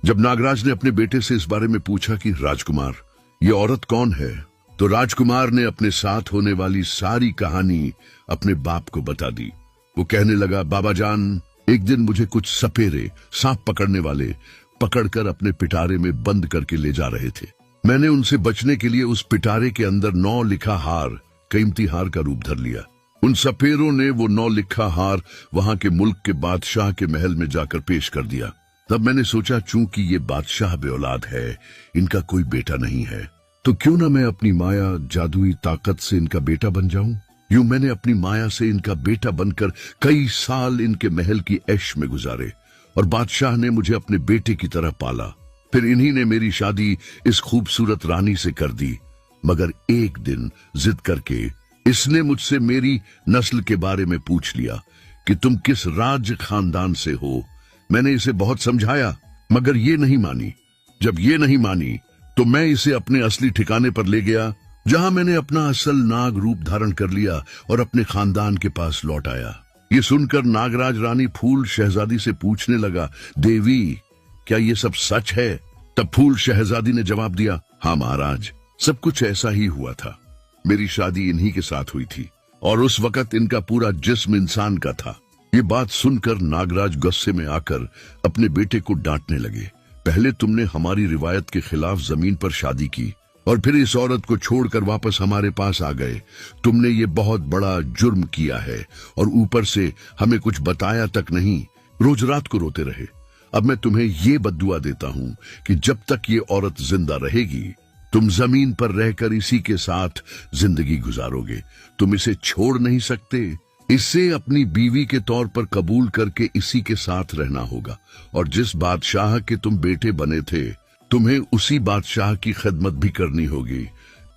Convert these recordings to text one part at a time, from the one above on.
जब नागराज ने अपने बेटे से इस बारे में पूछा कि राजकुमार, ये औरत कौन है, तो राजकुमार ने अपने साथ होने वाली सारी कहानी अपने बाप को बता दी। वो कहने लगा, बाबा जान, एक दिन मुझे कुछ सपेरे सांप पकड़ने वाले पकड़कर अपने पिटारे में बंद करके ले जा रहे थे। मैंने उनसे बचने के लिए उस पिटारे के अंदर 9 लिखा हार, कीमती हार का रूप धर लिया। उन सपेरों ने वो 9 लिखा हार वहां के मुल्क के बादशाह के महल में जाकर पेश कर दिया। तब मैंने सोचा, चूंकि ये बादशाह बेऔलाद है, इनका कोई बेटा नहीं है, तो क्यों ना मैं अपनी माया जादुई ताकत से इनका बेटा बन जाऊं। यूं मैंने अपनी माया से इनका बेटा बनकर कई साल इनके महल की ऐश में गुजारे और बादशाह ने मुझे अपने बेटे की तरह पाला। फिर इन्हीं ने मेरी शादी इस खूबसूरत रानी से कर दी। मगर एक दिन जिद करके इसने मुझसे मेरी नस्ल के बारे में पूछ लिया कि तुम किस राज खानदान से हो। मैंने इसे बहुत समझाया, मगर ये नहीं मानी। जब ये नहीं मानी तो मैं इसे अपने असली ठिकाने पर ले गया, जहां मैंने अपना असल नाग रूप धारण कर लिया और अपने खानदान के पास लौट आया। ये सुनकर नागराज रानी फूल शहजादी से पूछने लगा, देवी, क्या ये सब सच है? तब फूल शहजादी ने जवाब दिया, हाँ महाराज, सब कुछ ऐसा ही हुआ था। मेरी शादी इन्हीं के साथ हुई थी और उस वक्त इनका पूरा जिस्म इंसान का था। ये बात सुनकर नागराज गुस्से में आकर अपने बेटे को डांटने लगे। पहले तुमने हमारी रिवायत के खिलाफ जमीन पर शादी की और फिर इस औरत को छोड़कर वापस हमारे पास आ गए। तुमने ये बहुत बड़ा जुर्म किया है और ऊपर से हमें कुछ बताया तक नहीं, रोज रात को रोते रहे। अब मैं तुम्हें ये बद्दुआ देता हूँ कि जब तक ये औरत जिंदा रहेगी, तुम जमीन पर रहकर इसी के साथ जिंदगी गुजारोगे। तुम इसे छोड़ नहीं सकते। इसे अपनी बीवी के तौर पर कबूल करके इसी के साथ रहना होगा और जिस बादशाह के तुम बेटे बने थे, तुम्हें उसी बादशाह की खिदमत भी करनी होगी।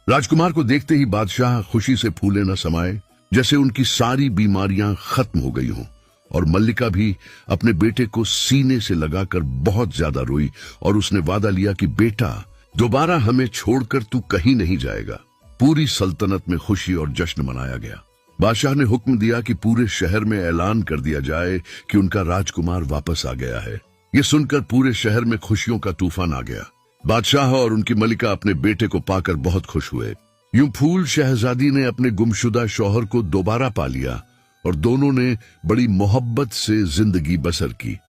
राजकुमार को देखते ही बादशाह खुशी से फूले न समाये, जैसे उनकी सारी बीमारियां खत्म हो गई हों। और मल्लिका भी अपने बेटे को सीने से लगाकर बहुत ज्यादा रोई और उसने वादा लिया कि बेटा, दोबारा हमें छोड़कर तू कहीं नहीं जाएगा। पूरी सल्तनत में खुशी और जश्न मनाया गया। बादशाह ने हुक्म दिया कि पूरे शहर में ऐलान कर दिया जाए कि उनका राजकुमार वापस आ गया है। ये सुनकर पूरे शहर में खुशियों का तूफान आ गया। बादशाह और उनकी मलिका अपने बेटे को पाकर बहुत खुश हुए। यूं फूल शहजादी ने अपने गुमशुदा शौहर को दोबारा पा लिया और दोनों ने बड़ी मोहब्बत से जिंदगी बसर की।